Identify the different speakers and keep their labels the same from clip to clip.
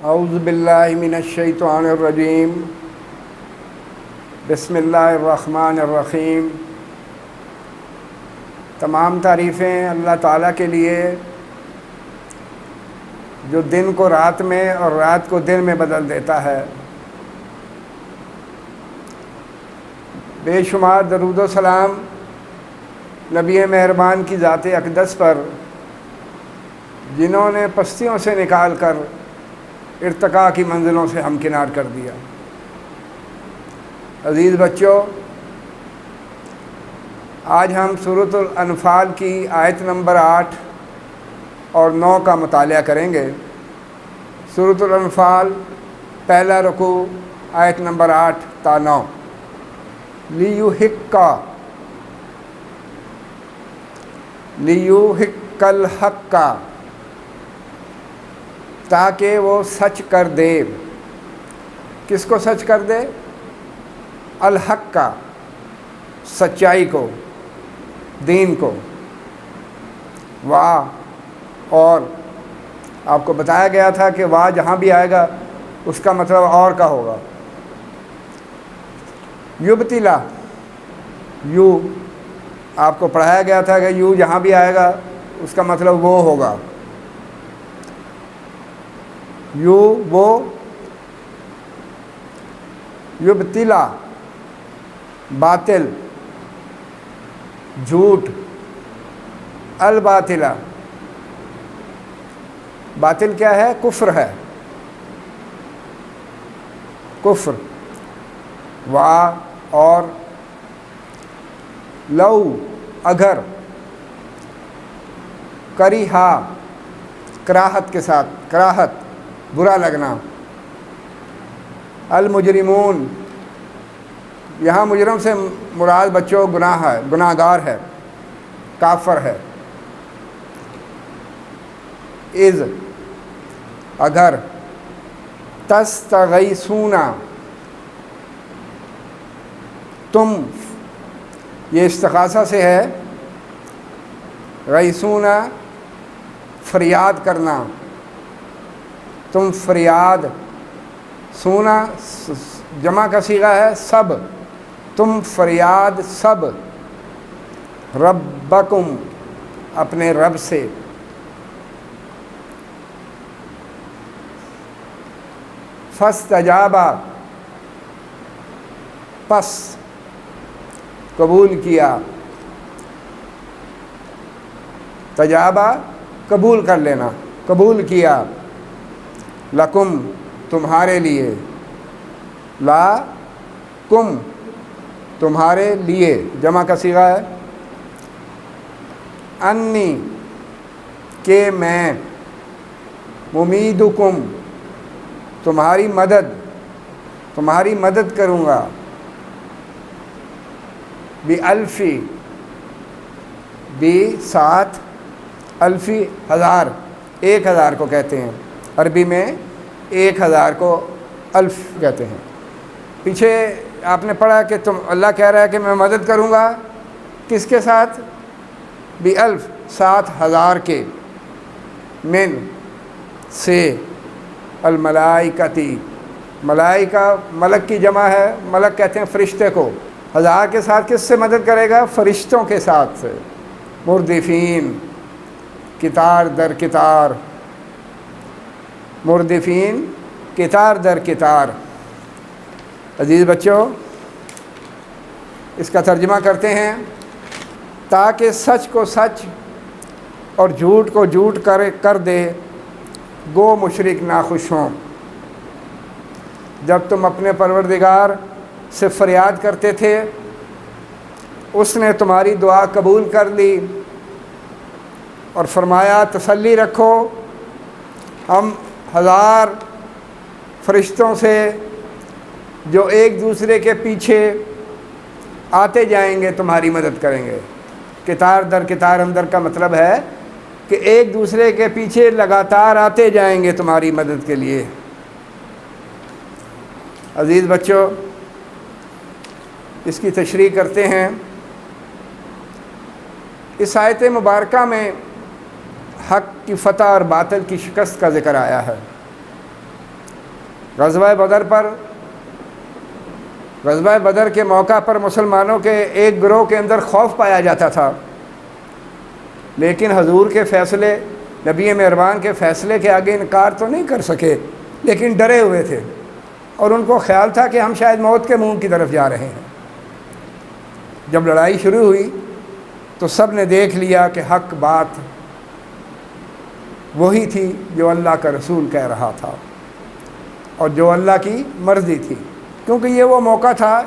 Speaker 1: اعوذ باللہ من الشیطان الرجیم بسم اللہ الرحمن الرحیم۔ تمام تعریفیں اللہ تعالیٰ کے لیے جو دن کو رات میں اور رات کو دن میں بدل دیتا ہے۔ بے شمار درود و سلام نبی مہربان کی ذات اقدس پر، جنہوں نے پستیوں سے نکال کر ارتقاء کی منزلوں سے ہمکنار کر دیا۔ عزیز بچوں، آج ہم سورۃ الانفال کی آیت نمبر 8 اور 9 کا مطالعہ کریں گے۔ سورۃ الانفال پہلا رکوع آیت نمبر 8 تا 9۔ لیُحِقَّ الْحَقَّ، تاکہ وہ سچ کر دے۔ کس کو سچ کر دے؟ الحق کا، سچائی کو، دین کو۔ اور آپ کو بتایا گیا تھا کہ جہاں بھی آئے گا اس کا مطلب اور کا ہوگا۔ یبتلا، آپ کو پڑھایا گیا تھا کہ جہاں بھی آئے گا اس کا مطلب وہ ہوگا۔ وہ یبتلا، باطل، جھوٹ، الباطلہ، باطل کیا ہے؟ کفر ہے، کفر۔ اور لو، اگر، کریہا، کراہت کے ساتھ، کراہت، برا لگنا۔ المجرمون، یہاں مجرم سے مراد بچوں گناہ ہے، گناہ گار ہے، کافر ہے۔ اذ، اگر، تستغیثون، تم، یہ استغاثہ سے ہے۔ غیثون، فریاد کرنا، تم فریاد۔ سونا جمع کا صیغہ ہے سب، تم فریاد سب۔ ربکم، اپنے رب سے۔ فاستجاب، پس قبول کیا۔ تجابہ، قبول کر لینا، قبول کیا۔ لکم، تمہارے لیے۔ لا کم، تمہارے لیے، جمع کا صیغہ ہے۔ انی، کہ میں۔ ممیدکم، تمہاری مدد کروں گا۔ بِالْفِ، ساتھ، الفی، 1000، 1000 کو کہتے ہیں، عربی میں 1000 کو الف کہتے ہیں۔ پیچھے آپ نے پڑھا کہ اللہ کہہ رہا ہے کہ میں مدد کروں گا، کس کے ساتھ؟ بِالْف، 7000 کے۔ من، سے۔ الملائکتی، ملائکہ ملک کی جمع ہے، ملک کہتے ہیں فرشتے کو۔ 1000 کے ساتھ کس سے مدد کرے گا؟ فرشتوں کے ساتھ سے۔ مردفین، کتار در کتار، مردفین، کتار در کتار۔ عزیز بچوں، اس کا ترجمہ کرتے ہیں۔ تاکہ سچ کو سچ اور جھوٹ کو جھوٹ کر دے، گو مشرک ناخوش ہوں۔ جب تم اپنے پروردگار سے فریاد کرتے تھے، اس نے تمہاری دعا قبول کر لی اور فرمایا تسلی رکھو، ہم 1000 فرشتوں سے جو ایک دوسرے کے پیچھے آتے جائیں گے تمہاری مدد کریں گے۔ کتار در کتار اندر کا مطلب ہے کہ ایک دوسرے کے پیچھے لگاتار آتے جائیں گے تمہاری مدد کے لیے۔ عزیز بچوں، اس کی تشریح کرتے ہیں۔ اس آیت مبارکہ میں حق کی فتح اور باطل کی شکست کا ذکر آیا ہے۔ غزوہ بدر کے موقع پر مسلمانوں کے ایک گروہ کے اندر خوف پایا جاتا تھا، لیکن حضور کے فیصلے، نبی مہربان کے فیصلے کے آگے انکار تو نہیں کر سکے، لیکن ڈرے ہوئے تھے اور ان کو خیال تھا کہ ہم شاید موت کے منہ کی طرف جا رہے ہیں۔ جب لڑائی شروع ہوئی تو سب نے دیکھ لیا کہ حق بات وہی تھی جو اللہ کا رسول کہہ رہا تھا اور جو اللہ کی مرضی تھی، کیونکہ یہ وہ موقع تھا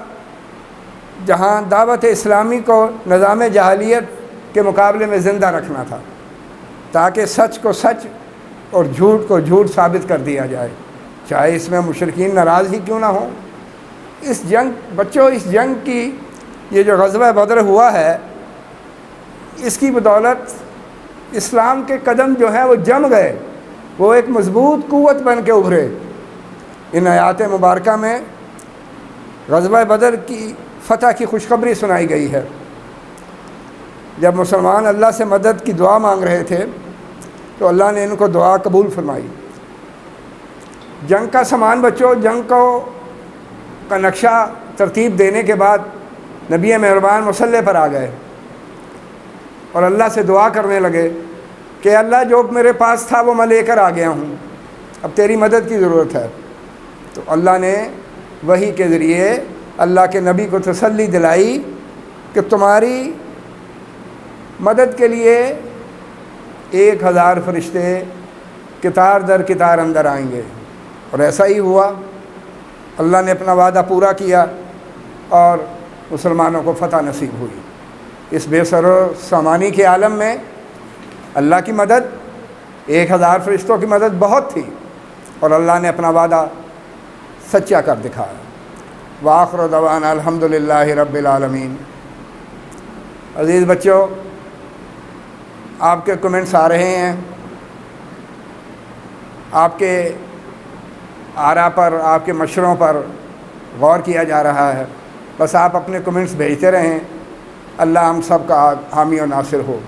Speaker 1: جہاں دعوت اسلامی کو نظام جاہلیت کے مقابلے میں زندہ رکھنا تھا، تاکہ سچ کو سچ اور جھوٹ کو جھوٹ ثابت کر دیا جائے، چاہے اس میں مشرکین ناراض ہی کیوں نہ ہوں۔ اس جنگ کی یہ جو غزوہ بدر ہوا ہے، اس کی بدولت اسلام کے قدم جو ہیں وہ جم گئے، وہ ایک مضبوط قوت بن کے ابھرے۔ ان آیات مبارکہ میں غزوہ بدر کی فتح کی خوشخبری سنائی گئی ہے۔ جب مسلمان اللہ سے مدد کی دعا مانگ رہے تھے تو اللہ نے ان کو دعا قبول فرمائی۔ جنگ کا سامان بچوں، جنگ کا نقشہ ترتیب دینے کے بعد نبی مہربان مصلی پر آ گئے اور اللہ سے دعا کرنے لگے کہ اللہ جو میرے پاس تھا وہ میں لے کر آ گیا ہوں، اب تیری مدد کی ضرورت ہے۔ تو اللہ نے وحی کے ذریعے اللہ کے نبی کو تسلی دلائی کہ تمہاری مدد کے لیے 1000 فرشتے قطار در قطار اندر آئیں گے، اور ایسا ہی ہوا۔ اللہ نے اپنا وعدہ پورا کیا اور مسلمانوں کو فتح نصیب ہوئی۔ اس بے سر و سامانی کے عالم میں اللہ کی مدد، 1000 فرشتوں کی مدد بہت تھی، اور اللہ نے اپنا وعدہ سچا کر دکھایا۔ وآخر دعوانا الحمدللہ رب العالمین۔ عزیز بچوں، آپ کے کمنٹس آ رہے ہیں، آپ کے آراء پر، آپ کے مشوروں پر غور کیا جا رہا ہے۔ بس آپ اپنے کمنٹس بھیجتے رہیں۔ اللہ ہم سب کا حامی و ناصر ہو۔